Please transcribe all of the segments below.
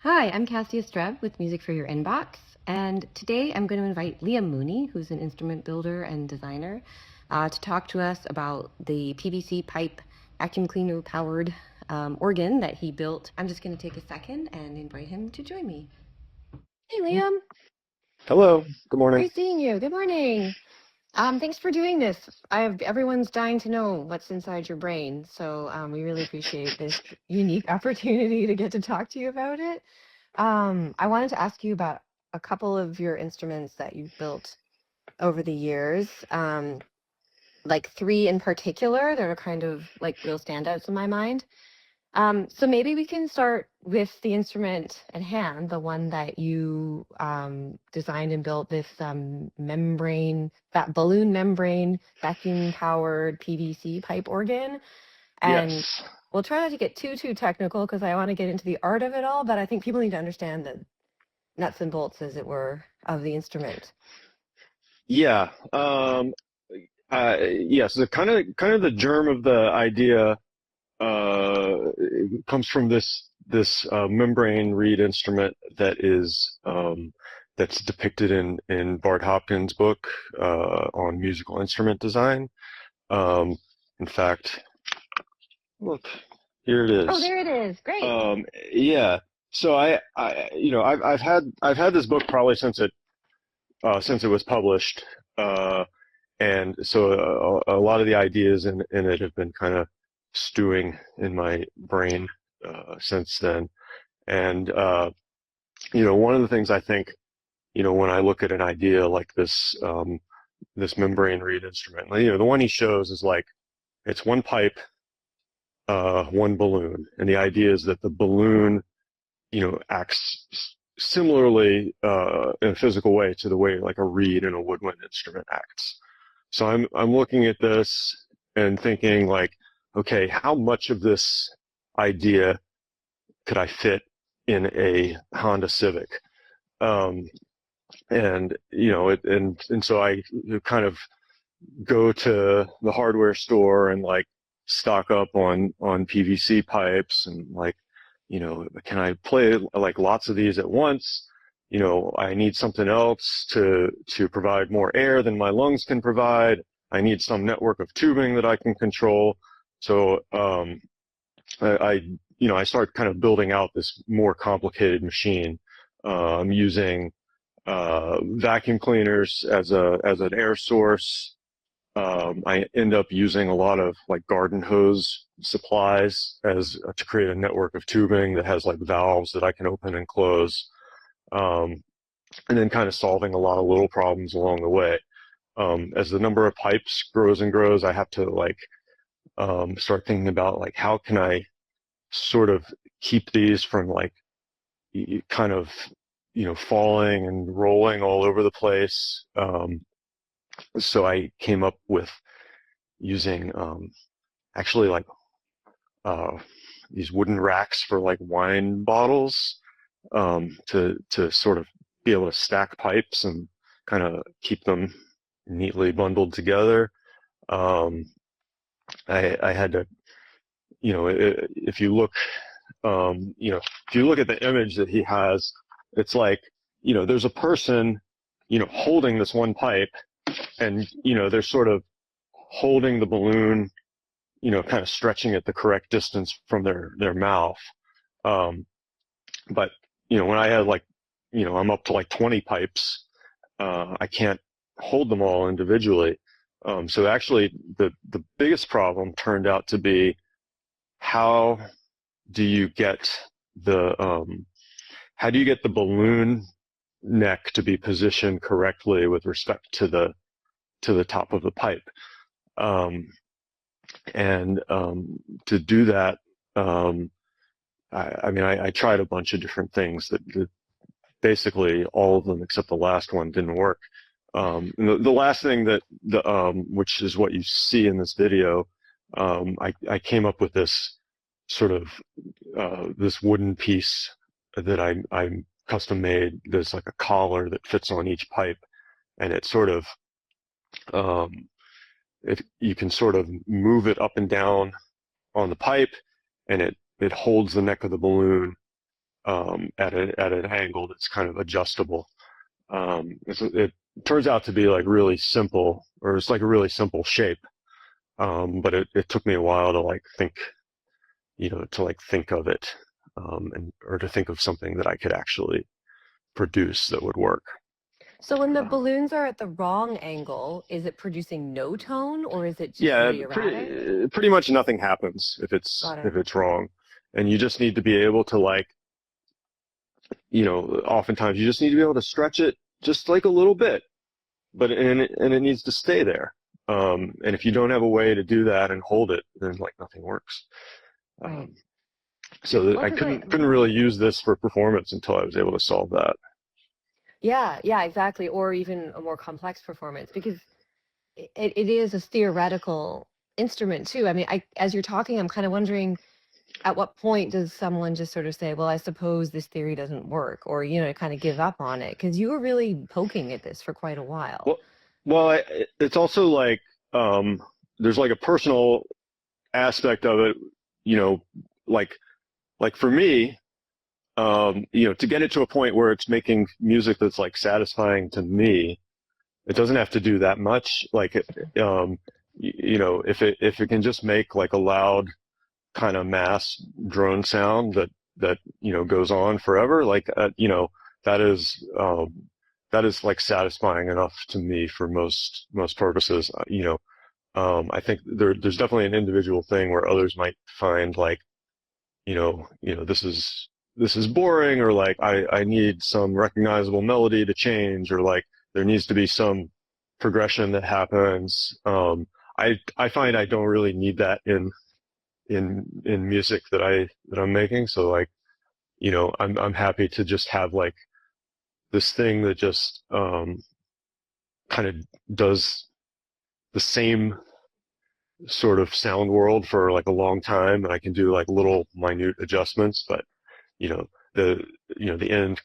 Hi, I'm Cassia Streb with Music for Your Inbox, and today I'm going to invite Liam Mooney, who's an instrument builder and designer, to talk to us about the PVC pipe vacuum cleaner powered organ that he built. I'm just going to take a second and invite him to join me. Hey, Liam. Hello, good morning. Great seeing you. Good morning. Thanks for doing this. Everyone's dying to know what's inside your brain, so we really appreciate this unique opportunity to get to talk to you about it. I wanted to ask you about a couple of your instruments that you've built over the years, like three in particular that are kind of like real standouts in my mind. So maybe we can start with the instrument at hand, the one that you designed and built, this membrane, that balloon membrane, vacuum powered PVC pipe organ. And Yes. we'll try not to get too technical because I want to get into the art of it all, but I think people need to understand the nuts and bolts, as it were, of the instrument. Yeah. Yes. The kind of the germ of the idea comes from this membrane reed instrument that's depicted in Bart Hopkins' book on musical instrument design. Um, in fact, look, here it Oh, is. there it is. Great. Yeah. So I've had this book probably since it was published. Uh, and so a lot of the ideas in it have been kind of stewing in my brain since then. And one of the things I think, when I look at an idea like this membrane reed instrument, the one he shows is like it's one pipe, one balloon, and the idea is that the balloon, acts similarly in a physical way to the way like a reed in a woodwind instrument acts. So I'm looking at this and thinking like, okay, how much of this idea could I fit in a Honda Civic? Um, and so I kind of go to the hardware store and like stock up on PVC pipes and like, can I play like lots of these at once? I need something else to provide more air than my lungs can provide. I need some network of tubing that I can control. So I start kind of building out this more complicated machine. I'm using vacuum cleaners as an air source. I end up using a lot of like garden hose supplies as to create a network of tubing that has like valves that I can open and close, um, and then kind of solving a lot of little problems along the way. As the number of pipes grows and grows, I have to like start thinking about like how can I sort of keep these from like kind of falling and rolling all over the place. So I came up with using actually like uh, these wooden racks for like wine bottles to sort of be able to stack pipes and kind of keep them neatly bundled together. Um, I had to, if you look, if you look at the image that he has, it's like, there's a person, holding this one pipe, and they're sort of holding the balloon, kind of stretching it the correct distance from their mouth. Um, but when I have like, I'm up to like 20 pipes, I can't hold them all individually. So actually, the biggest problem turned out to be how do you get the how do you get the balloon neck to be positioned correctly with respect to the top of the pipe? Um, and to do that, um, I tried a bunch of different things that basically all of them except the last one didn't work. The last thing which is what you see in this video, I came up with this sort of this wooden piece that I custom made. There's like a collar that fits on each pipe, and it sort of um, you can sort of move it up and down on the pipe, and it holds the neck of the balloon at an angle that's kind of adjustable. It turns out to be like really simple, or it's like a really simple shape. But it took me a while to like think, to like think of it, or to think of something that I could actually produce that would work. So when the Uh, balloons are at the wrong angle, is it producing no tone or is it just yeah, really erratic? pretty much nothing happens Got it. if it's wrong, and you just need to be able to like, oftentimes you just need to be able to stretch it just like a little bit, but and it needs to stay there. And if you don't have a way to do that and hold it, then like nothing works. Right. Um, so Well, I because couldn't really use this for performance until I was able to solve that. yeah, yeah, exactly. Or even a more complex performance because it is a theoretical instrument too. I mean, as you're talking, I'm kind of wondering at what point does someone just sort of say, well, I suppose this theory doesn't work, or, kind of give up on it? Because you were really poking at this for quite a while. Well, it's also like um, there's like a personal aspect of it, you know, like for me, to get it to a point where it's making music that's like satisfying to me. It doesn't have to do that much. Like, if it can just make like a loud kind of mass drone sound that goes on forever, like that is that is like satisfying enough to me for most purposes. I think there's definitely an individual thing where others might find like this is boring, or like I need some recognizable melody to change, or like there needs to be some progression that happens. I find I don't really need that in music that I'm making. So like, I'm happy to just have like this thing that just kind of does the same sort of sound world for like a long time, and I can do like little minute adjustments, but you know the the end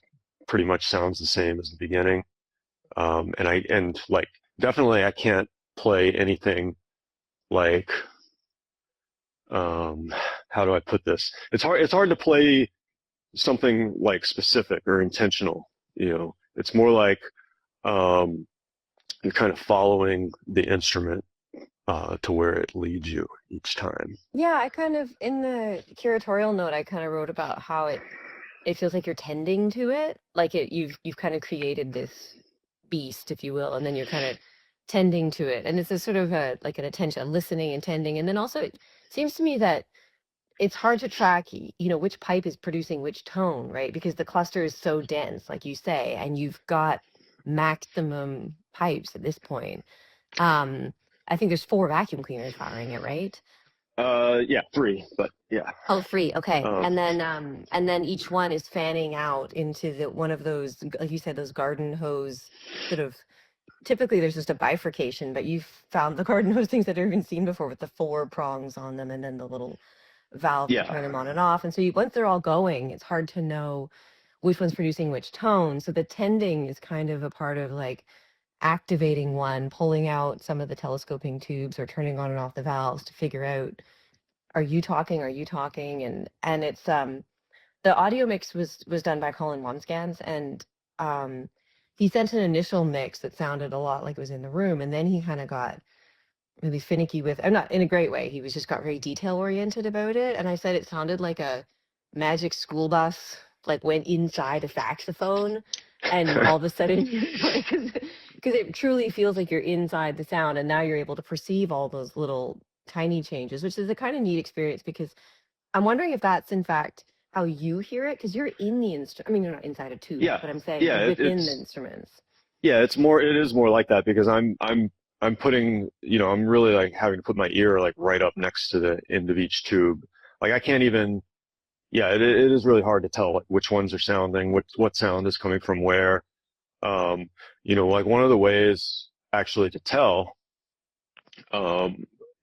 pretty much sounds the same as the beginning. And like definitely I can't play anything like um how do I put this? It's hard to play something like specific or intentional. It's more like um you're kind of following the instrument to where it leads you each time. Yeah, I kind of in the curatorial note, I kind of wrote about how it feels like you're tending to it, like you've kind of created this beast, if you will, and then you're kind of tending to it, and it's a sort of a like an attention, a listening and tending, and then also it seems to me that it's hard to track, which pipe is producing which tone, right? Because the cluster is so dense, like you say, and you've got maximum pipes at this point. Um, I think there's four vacuum cleaners powering it, right? Yeah, three, but yeah. Oh, three. Okay. Um, And then each one is fanning out into the one of those, like you said, those garden hose sort of. Typically, there's just a bifurcation, but you've found the garden hose things that I've even seen before with the four prongs on them, and then the little valve to yeah. turn them on and off. And so once they're all going, it's hard to know which one's producing which tone. So the tending is kind of a part of like activating one, pulling out some of the telescoping tubes or turning on and off the valves to figure out, are you talking? Are you talking? And it's the audio mix was done by Colin Wamsgans, and um he sent an initial mix that sounded a lot like it was in the room, and then he kind of got really finicky with, I'm not in a great way, he was just got very detail oriented about it, and I said it sounded like a magic school bus like went inside a saxophone, and all of a sudden because it truly feels like you're inside the sound, and now you're able to perceive all those little tiny changes, which is a kind of neat experience, because I'm wondering if that's in fact how you hear it, because you're in the instrument. I mean, you're not inside a tube, Yeah, but I'm saying yeah. you're within the instruments. Yeah, it is more like that because I'm putting, I'm really like having to put my ear like right up next to the end of each tube. Like I can't even, yeah, it is really hard to tell like which ones are sounding, what sound is coming from where. Like one of the ways actually to tell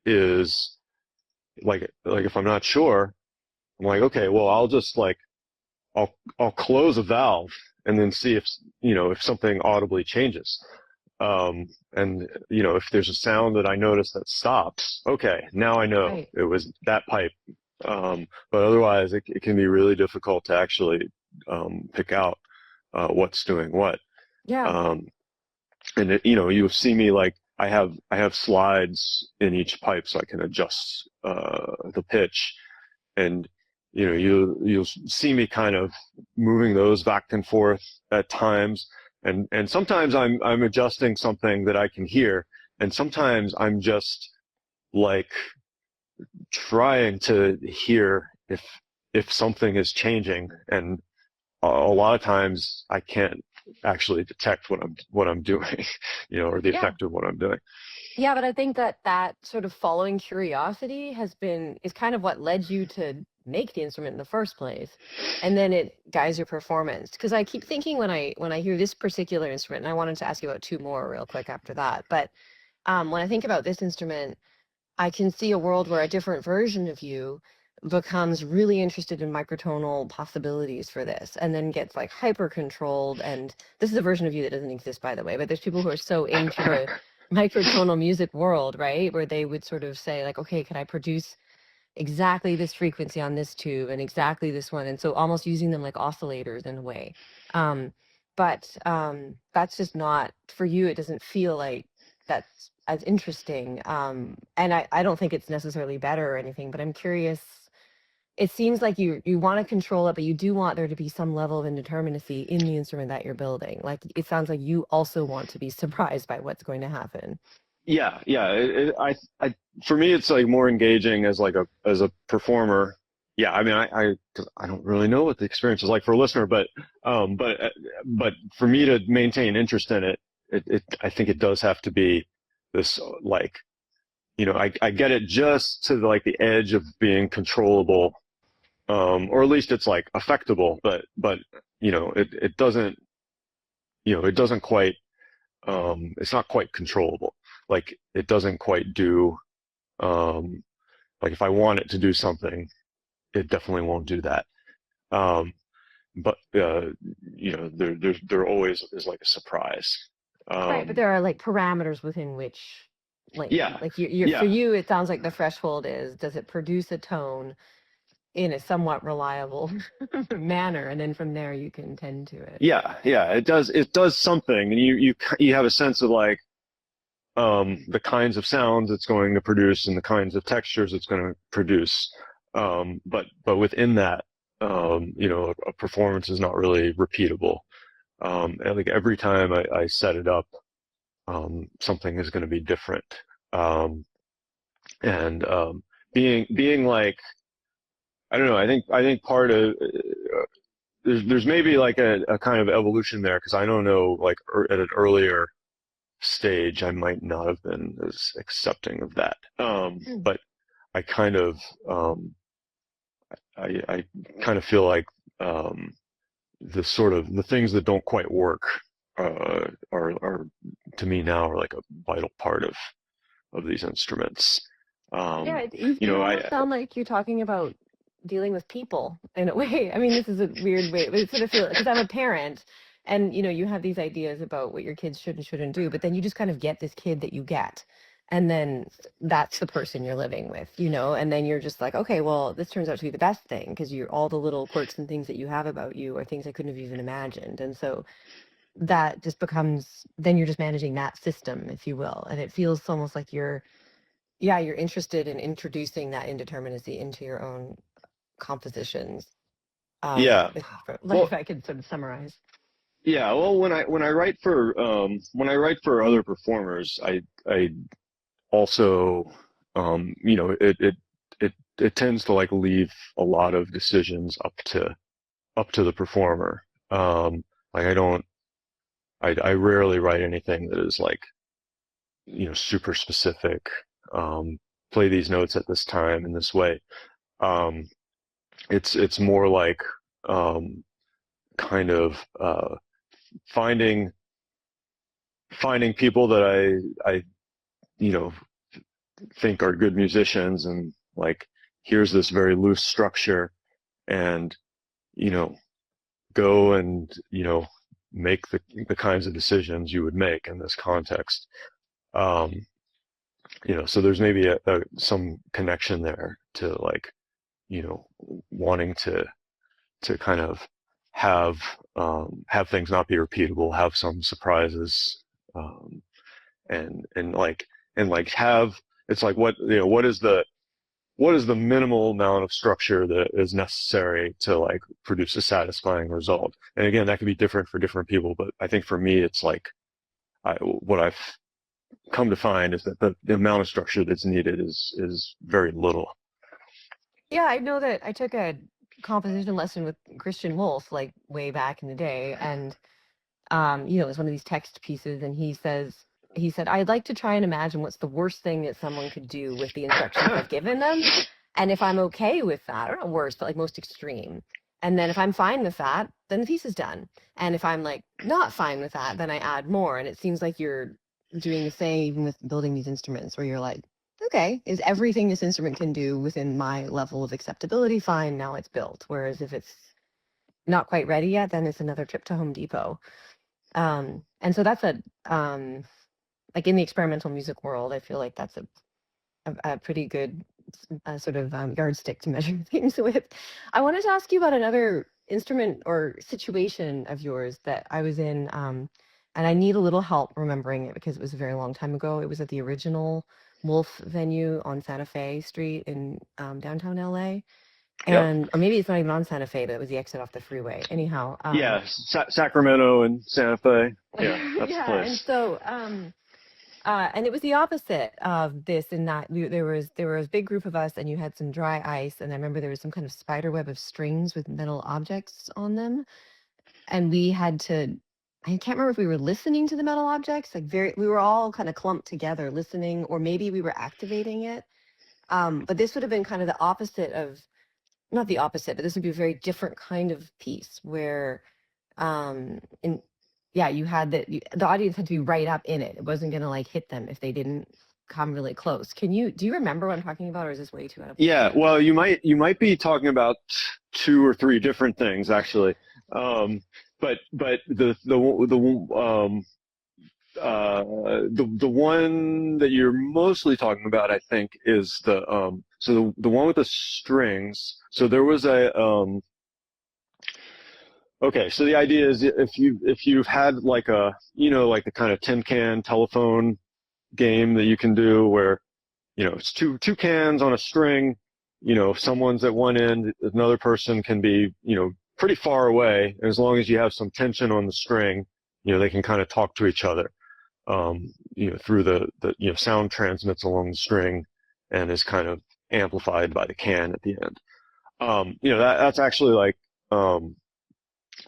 is like if I'm not sure, I'm like, okay, well, I'll just like I'll close a valve and then see if something audibly changes. And if there's a sound that I notice that stops, okay, now I know Right. it was that pipe. But otherwise, it can be really difficult to actually pick out what's doing what. Yeah. Um, and it, you'll see me like I have slides in each pipe so I can adjust the pitch, and you'll see me kind of moving those back and forth at times, and sometimes I'm adjusting something that I can hear, and sometimes I'm just like trying to hear if something is changing, and a lot of times I can't actually detect what I'm doing, or the Yeah. effect of what I'm doing. Yeah, but I think that that sort of following curiosity is kind of what led you to make the instrument in the first place, and then it guides your performance. Because I keep thinking when I hear this particular instrument, and I wanted to ask you about two more real quick after that, but when I think about this instrument, I can see a world where a different version of you becomes really interested in microtonal possibilities for this and then gets like hyper controlled. And this is a version of you that doesn't exist, by the way, but there's people who are so into the microtonal music world, right? Where they would sort of say like, okay, can I produce exactly this frequency on this tube and exactly this one? And so almost using them like oscillators in a way. Um, but that's just not for you. It doesn't feel like that's as interesting. And I don't think it's necessarily better or anything, but I'm curious. It seems like you want to control it, but you do want there to be some level of indeterminacy in the instrument that you're building. Like it sounds like you also want to be surprised by what's going to happen. Yeah, yeah. For me, it's like more engaging as like as a performer. Yeah, I mean, 'cause I don't really know what the experience is like for a listener, um, but but for me to maintain interest in it, I think it does have to be this like, I get it just to like the edge of being controllable, or at least it's like affectable, but it doesn't, it doesn't quite, it's not quite controllable. Like it doesn't quite do, um, like if I want it to do something, it definitely won't do that. Um, but there always is like a surprise. Right, but Um, there are like parameters within which, yeah, like you're for yeah, you, it sounds like the threshold is, does it produce a tone in a somewhat reliable manner, and then from there you can tend to it. yeah, yeah. It does something, and you have a sense of like, the kinds of sounds it's going to produce and the kinds of textures it's going to produce. But within that, a performance is not really repeatable. And like every time I set it up, something is going to be different. Um, and being like, I don't know. I think part of there's maybe like a kind of evolution there, because I don't know, like at an earlier stage, I might not have been as accepting of that. Mm. But I kind of, I kind of feel like, the things that don't quite work, are to me now are like a vital part of these instruments. Yeah, Um, you almost I sound like you're talking about dealing with people in a way. I mean, this is a weird way, but it sort of feel because I'm a parent, and you have these ideas about what your kids should and shouldn't do, but then you just kind of get this kid that you get, and then that's the person you're living with, and then you're just like, okay, well, this turns out to be the best thing because you're all the little quirks and things that you have about you are things I couldn't have even imagined, and so that just becomes then you're just managing that system, if you will, and it feels almost like you're interested in introducing that indeterminacy into your own compositions. Yeah. Like Well, if I could sort of summarize. yeah. Well, when I write for other performers, I also, it tends to like leave a lot of decisions up to the performer. Like I rarely write anything that is like, super specific. Um, Play these notes at this time in this way. Um, it's more like, um, kind of, finding finding people that I you know think are good musicians, and like, here's this very loose structure, and you know go and make the kinds of decisions you would make in this context. um so there's maybe some connection there to like, wanting to kind of have things not be repeatable, have some surprises, um, and have it's like what is the minimal amount of structure that is necessary to like produce a satisfying result? And again, that could be different for different people, but I think for me, it's like what I've come to find is that the amount of structure that's needed is very little. Yeah, I know that I took a composition lesson with Christian Wolf like way back in the day, and it was one of these text pieces, and he said, I'd like to try and imagine what's the worst thing that someone could do with the instructions I've given them. And if I'm okay with that, or not worst, but like most extreme. And then if I'm fine with that, then the piece is done. And if I'm like not fine with that, then I add more. And it seems like you're doing the same even with building these instruments where you're like, okay, is everything this instrument can do within my level of acceptability? Fine, now it's built. Whereas if it's not quite ready yet, then it's another trip to Home Depot. And so that's like in the experimental music world, I feel like that's a pretty good sort of yardstick to measure things with. I wanted to ask you about another instrument or situation of yours that I was in, and I need a little help remembering it because it was a very long time ago. It was at the original Wolf venue on Santa Fe Street in downtown LA. Yep. And or maybe it's not even on Santa Fe, but it was the exit off the freeway. Anyhow, Yeah, Sacramento and Santa Fe. Yeah, that's the yeah, and place. so and it was the opposite of this in that there was a big group of us, and you had some dry ice, and I remember there was some kind of spider web of strings with metal objects on them, and we had to. I can't remember if we were listening to the metal objects, like we were all kind of clumped together listening, or maybe we were activating it. But this would have been kind of the opposite of, not the opposite, but this would be a very different kind of piece where in yeah, you had the audience had to be right up in it. It wasn't gonna like hit them if they didn't come really close. Do you remember what I'm talking about, or is this way too out of Yeah, place? well, you might be talking about two or three different things actually. But the one that you're mostly talking about, I think, is the one with the strings. So there was a okay. So the idea is if you've had like like the kind of tin can telephone game that you can do where it's two cans on a string. If someone's at one end, another person can be pretty far away. And as long as you have some tension on the string, they can kind of talk to each other. Through the sound transmits along the string and is kind of amplified by the can at the end. That's actually like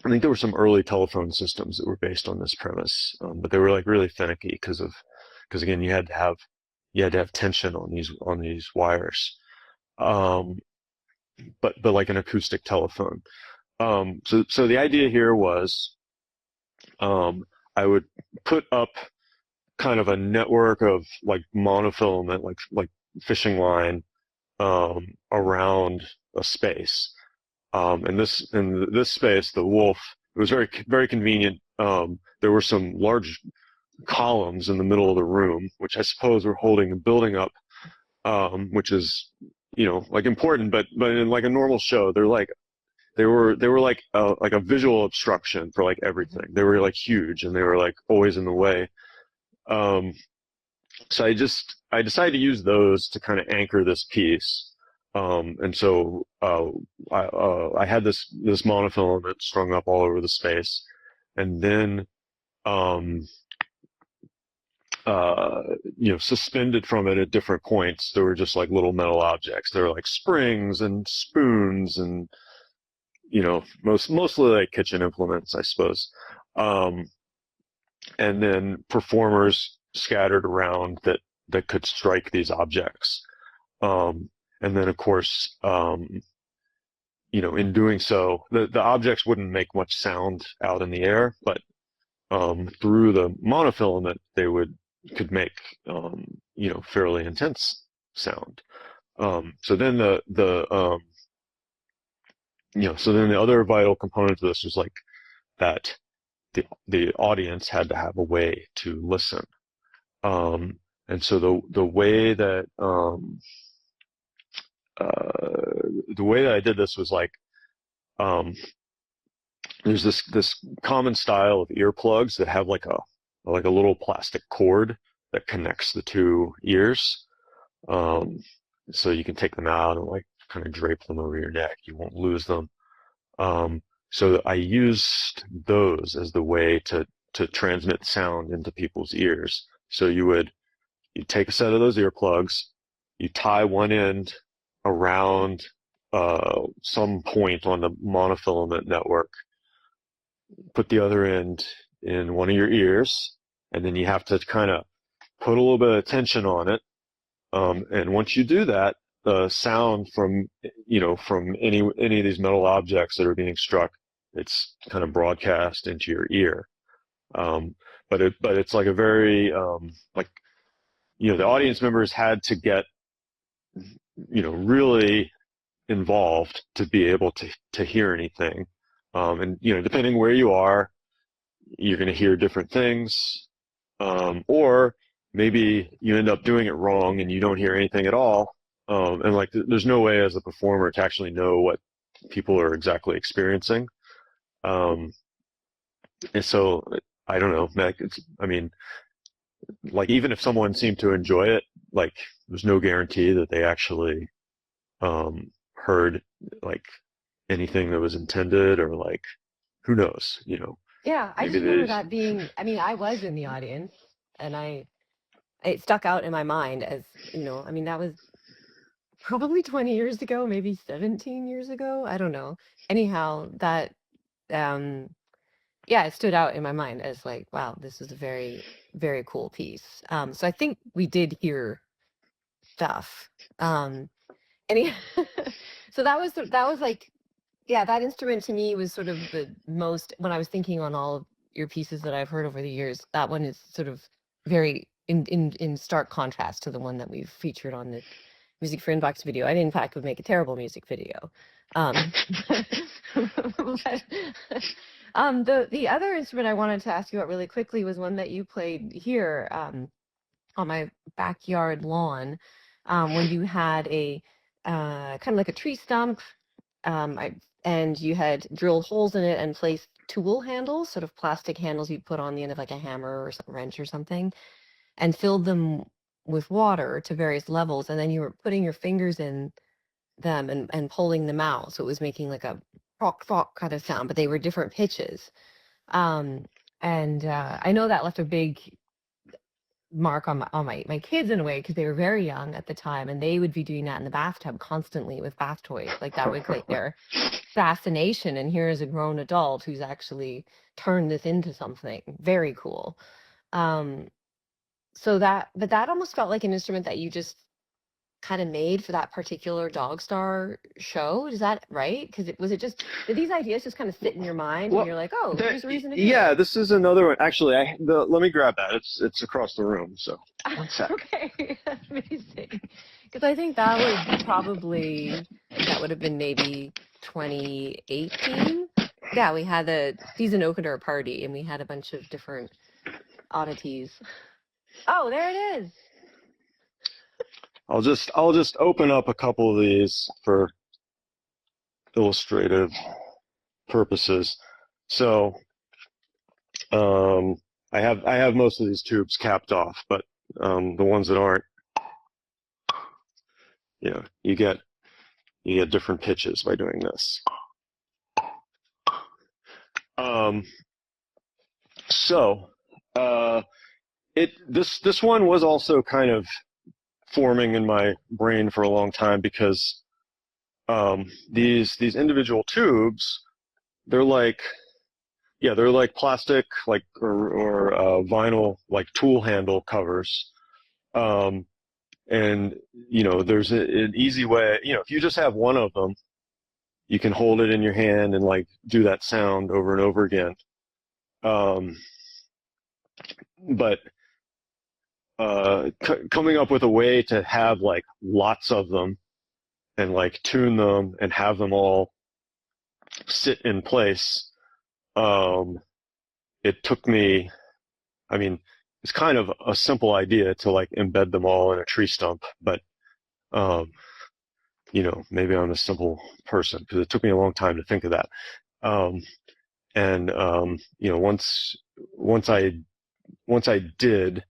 I think there were some early telephone systems that were based on this premise, but they were like really finicky because again you had to have tension on these wires, um, but like an acoustic telephone. So the idea here was I would put up kind of a network of like monofilament, like fishing line, around a space. In this space, the wolf, it was very very convenient. There were some large columns in the middle of the room, which I suppose were holding the building up, which is like important, but in like a normal show, they were like a visual obstruction for like everything. They were like huge and they were like always in the way. Um, so I decided to use those to kind of anchor this piece. And so I had this monofilament strung up all over the space, and then um, suspended from it at different points, there were just like little metal objects. There were like springs and spoons and mostly like kitchen implements, I suppose. Um, and then performers scattered around that could strike these objects. Um, and then of course, in doing so, the objects wouldn't make much sound out in the air, but through the monofilament, they could make fairly intense sound. So then the other vital component of this was like that the audience had to have a way to listen. And so the way that I did this was like um, there's this common style of earplugs that have like a little plastic cord that connects the two ears. Um, so you can take them out and like kind of drape them over your neck. You won't lose them. Um, so I used those as the way to transmit sound into people's ears. So you take a set of those earplugs, you tie one end around some point on the monofilament network, put the other end in one of your ears, and then you have to kind of put a little bit of tension on it. And once you do that, the sound from from any of these metal objects that are being struck, it's kind of broadcast into your ear. Um, but it's like a very like the audience members had to get really involved to be able to hear anything. And depending where you are, you're going to hear different things, or maybe you end up doing it wrong and you don't hear anything at all. And like, there's no way as a performer to actually know what people are exactly experiencing. And so I don't know, like, I mean, like even if someone seemed to enjoy it, like there's no guarantee that they actually heard like anything that was intended, or like who knows, Yeah, I maybe just remember they. that being, I mean, I was in the audience and it stuck out in my mind as, I mean, that was probably 20 years ago, maybe 17 years ago. I don't know. Anyhow, that, um, yeah, it stood out in my mind as like, wow, this is a very, very cool piece. So I think we did hear stuff. Any, so that was like, yeah, that instrument to me was sort of the most, when I was thinking on all of your pieces that I've heard over the years, that one is sort of very in stark contrast to the one that we've featured on the Music for Inbox video. I, in fact, would make a terrible music video. But, the other instrument I wanted to ask you about really quickly was one that you played here on my backyard lawn, when you had a kind of like a tree stump, and you had drilled holes in it and placed tool handles, sort of plastic handles you'd put on the end of like a hammer or some wrench or something, and filled them with water to various levels, and then you were putting your fingers in them and pulling them out, so it was making like a "prock prock" kind of sound, but they were different pitches. Um, and I know that left a big mark on my kids in a way, because they were very young at the time, and they would be doing that in the bathtub constantly with bath toys. Like that was like their fascination, and here is a grown adult who's actually turned this into something very cool. Um, but that almost felt like an instrument that you just kind of made for that particular Dog Star show. Is that right? Because did these ideas just kind of sit in your mind and Well, you're like, oh, there's a reason to do yeah, it? this is another one. Actually, let me grab that. It's across the room. So one sec. Okay, that's amazing. Because I think that would have been maybe 2018. Yeah, we had a season opener party and we had a bunch of different oddities. Oh, there it is. I'll just open up a couple of these for illustrative purposes. So I have most of these tubes capped off, but the ones that aren't, you get different pitches by doing this. So this one was also kind of forming in my brain for a long time, because these individual tubes, they're like plastic, like or vinyl, like tool handle covers. And there's an easy way. If you just have one of them, you can hold it in your hand and like do that sound over and over again. But coming up with a way to have like lots of them and like tune them and have them all sit in place, it took me, I mean, it's kind of a simple idea to like embed them all in a tree stump, but maybe I'm a simple person, because it took me a long time to think of that. and once I once I did,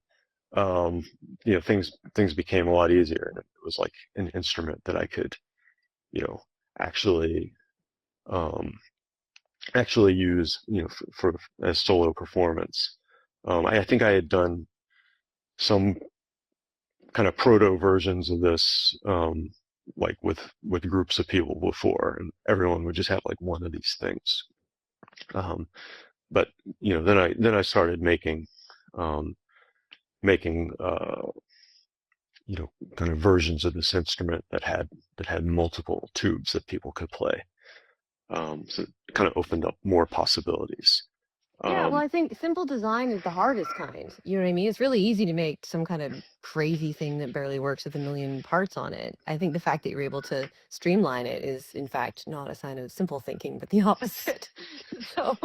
um, things became a lot easier, and it was like an instrument that I could, you know, actually um, actually use, for as solo performance. I think I had done some kind of proto versions of this, like with groups of people before, and everyone would just have like one of these things. Um, but then I started um, making kind of versions of this instrument that had multiple tubes that people could play. So it kind of opened up more possibilities. Yeah, well, Um, I think simple design is the hardest kind. You know what I mean? It's really easy to make some kind of crazy thing that barely works with a million parts on it. I think the fact that you're able to streamline it is, in fact, not a sign of simple thinking, but the opposite. So,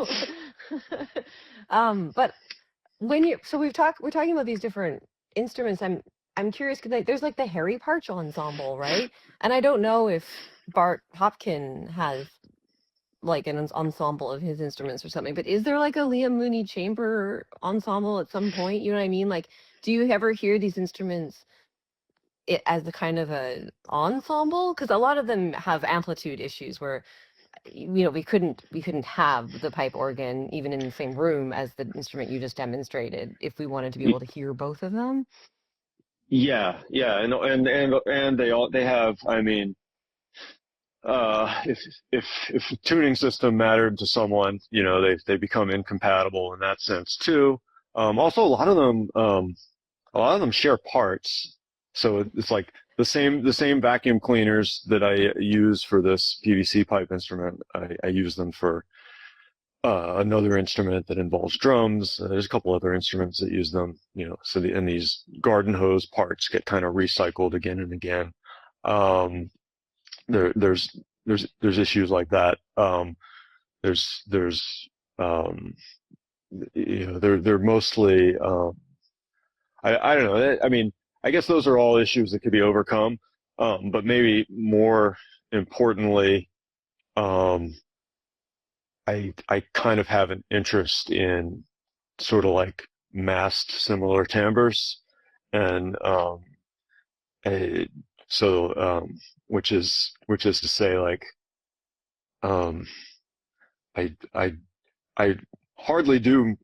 but we're talking about these different instruments. I'm curious because like, there's like the Harry Partch ensemble, right? And I don't know if Bart Hopkins has like an ensemble of his instruments or something. But is there like a Liam Mooney chamber ensemble at some point? You know what I mean? Like, do you ever hear these instruments as the kind of a ensemble? Because a lot of them have amplitude issues where we couldn't have the pipe organ even in the same room as the instrument you just demonstrated if we wanted to be able to hear both of them. yeah, and they have. I mean, if the tuning system mattered to someone, they become incompatible in that sense too. Also, a lot of them share parts, so it's like the same vacuum cleaners that I use for this PVC pipe instrument. I use them for another instrument that involves drums. There's a couple other instruments that use them. So and these garden hose parts get kind of recycled again and again. Um, there's issues like that. There's um, they're mostly I don't know. I mean, I guess those are all issues that could be overcome. But maybe more importantly, um, I kind of have an interest in sort of like masked similar timbres, and I, so which is to say, like, um, I I hardly do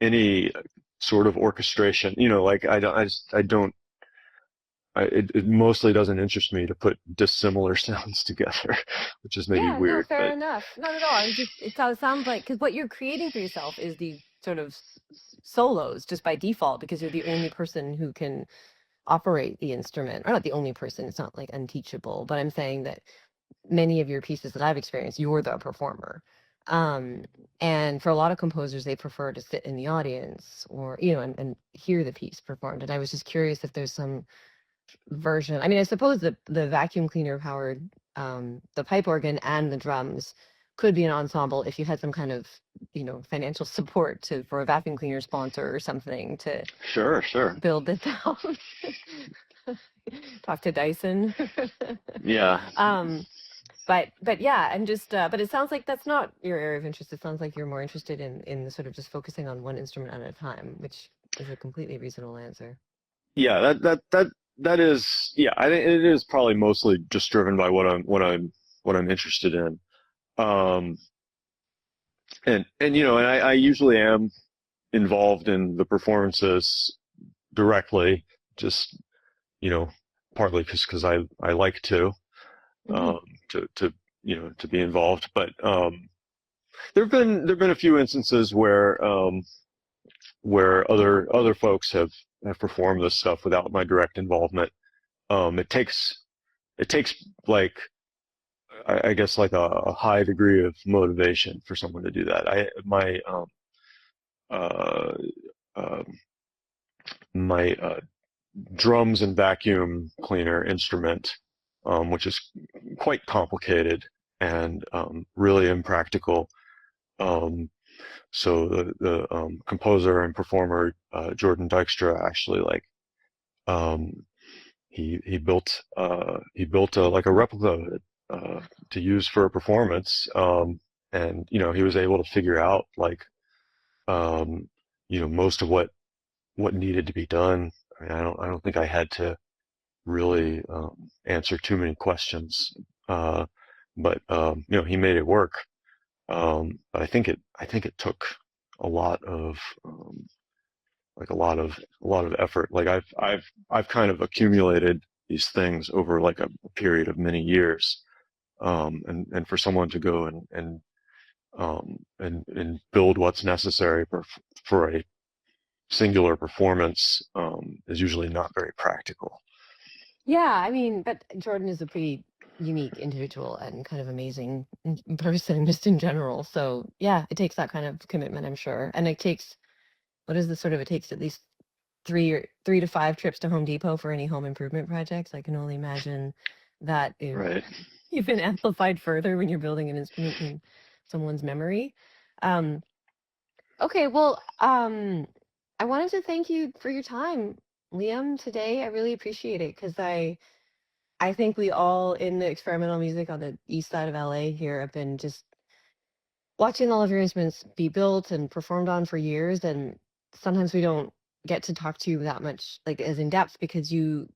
any sort of orchestration. Like it mostly doesn't interest me to put dissimilar sounds together, which is maybe Yeah, no, weird, fair but enough. Not at all. I was just it sounds like because what you're creating for yourself is the sort of solos just by default because you're the only person who can operate the instrument. Or not the only person, it's not like unteachable, but I'm saying that many of your pieces that I've experienced, you're the performer. Um, and for a lot of composers, they prefer to sit in the audience or, and hear the piece performed. And I was just curious if there's some version. I mean, I suppose the vacuum cleaner powered the pipe organ and the drums could be an ensemble if you had some kind of, financial support to for a vacuum cleaner sponsor or something to sure, sure. build it down. Talk to Dyson. Yeah. um, but yeah, and just but it sounds like that's not your area of interest. It sounds like you're more interested in sort of just focusing on one instrument at a time, which is a completely reasonable answer. Yeah, that is, yeah, I think it is probably mostly just driven by what I'm interested in. Um, and I usually am involved in the performances directly, just, you know, partly because I like Hmm. um, to be involved. But there've been a few instances where other folks have performed this stuff without my direct involvement. It takes like I guess like a high degree of motivation for someone to do that. Uh, uh, my drums and vacuum cleaner instrument, which is quite complicated and really impractical. Um, so the composer and performer Jordan Dykstra actually like um, he built like a replica of it to use for a performance, and he was able to figure out like um, most of what needed to be done. I mean, I don't think I had to really answer too many questions, uh, but he made it work. But I think it took a lot of like a lot of effort. Like I've kind of accumulated these things over like a period of many years, and for someone to go and build what's necessary for a singular performance is usually not very practical. Yeah, I mean, but Jordan is a pretty unique individual and kind of amazing person just in general. So yeah, it takes that kind of commitment, I'm sure. And it takes, what is the sort of, it takes at least 3 to 5 trips to Home Depot for any home improvement projects. I can only imagine that if Right. you've been amplified further when you're building an instrument in someone's memory. Um, okay, well, I wanted to thank you for your time, Liam, today. I really appreciate it because I think we all in the experimental music on the east side of LA here have been just watching all of your instruments be built and performed on for years, and sometimes we don't get to talk to you that much, like, as in depth, because you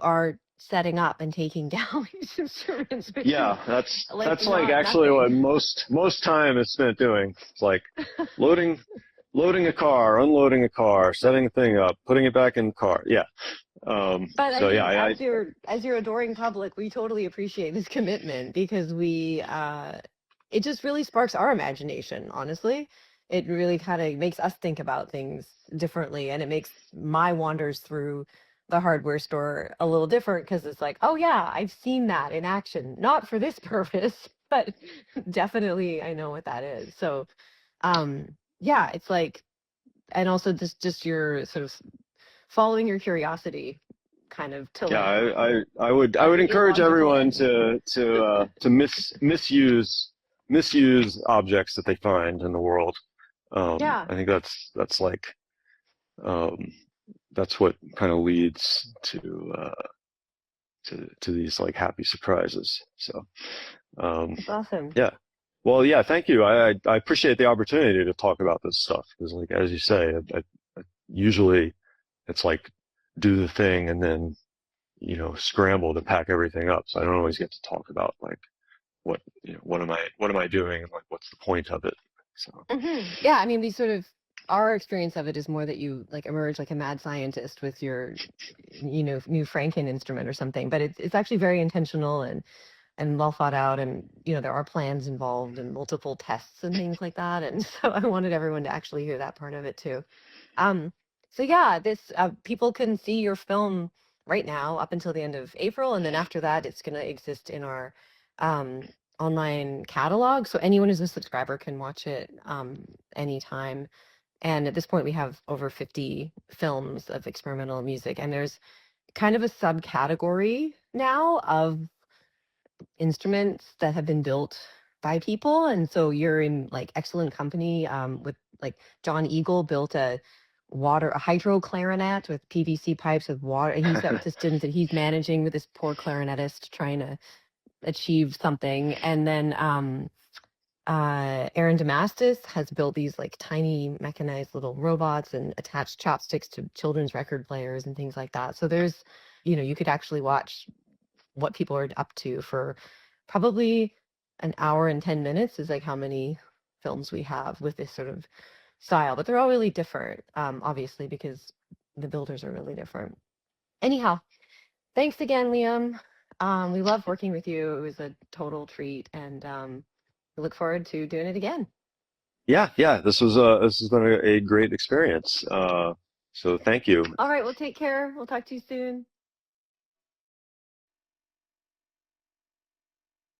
are setting up and taking down these instruments, which is Yeah, that's like that's like not actually what nothing. most time is spent doing. It's like loading loading a car, unloading a car, setting a thing up, putting it back in the car. Yeah. But I So yeah, mean, as your adoring public, we totally appreciate this commitment because we it just really sparks our imagination, honestly. It really kind of makes us think about things differently, and it makes my wanders through the hardware store a little different because it's like, oh yeah, I've seen that in action. Not for this purpose, but definitely I know what that is. So, yeah, it's like, and also just your sort of following your curiosity kind of to yeah, like I would every encourage illogical everyone end. to misuse objects that they find in the world. Yeah. I think um, that's what kind of leads to these like happy surprises. So um, That's awesome. yeah. Well, yeah, thank you. I appreciate the opportunity to talk about this stuff because, like as you say, usually it's like do the thing and then scramble to pack everything up. So I don't always get to talk about like what am I doing and like what's the point of it. So Yeah, I mean, we sort of, our experience of it is more that you like emerge like a mad scientist with your, new Franken instrument or something. But it's actually very intentional and well thought out, and there are plans involved and multiple tests and things like that. And so I wanted everyone to actually hear that part of it too. Um, so yeah, this people can see your film right now up until the end of April, and then after that, it's going to exist in our um, online catalog. So anyone who's a subscriber can watch it anytime. And at this point, we have over 50 films of experimental music, and there's kind of a subcategory now of instruments that have been built by people. And so you're in like excellent company with like John Eagle built a hydro clarinet with PVC pipes with water. And he's got pistons that he's managing with this poor clarinetist trying to achieve something. And then Aaron Damastis has built these like tiny mechanized little robots and attached chopsticks to children's record players and things like that. So there's, you could actually watch what people are up to for probably an hour and 10 minutes is like how many films we have with this sort of style, but they're all really different, obviously, because the builders are really different. Anyhow, thanks again, Liam. We love working with you. It was a total treat, and we look forward to doing it again. yeah, yeah, this has been a great experience. So thank you. All right, well, take care. We'll talk to you soon.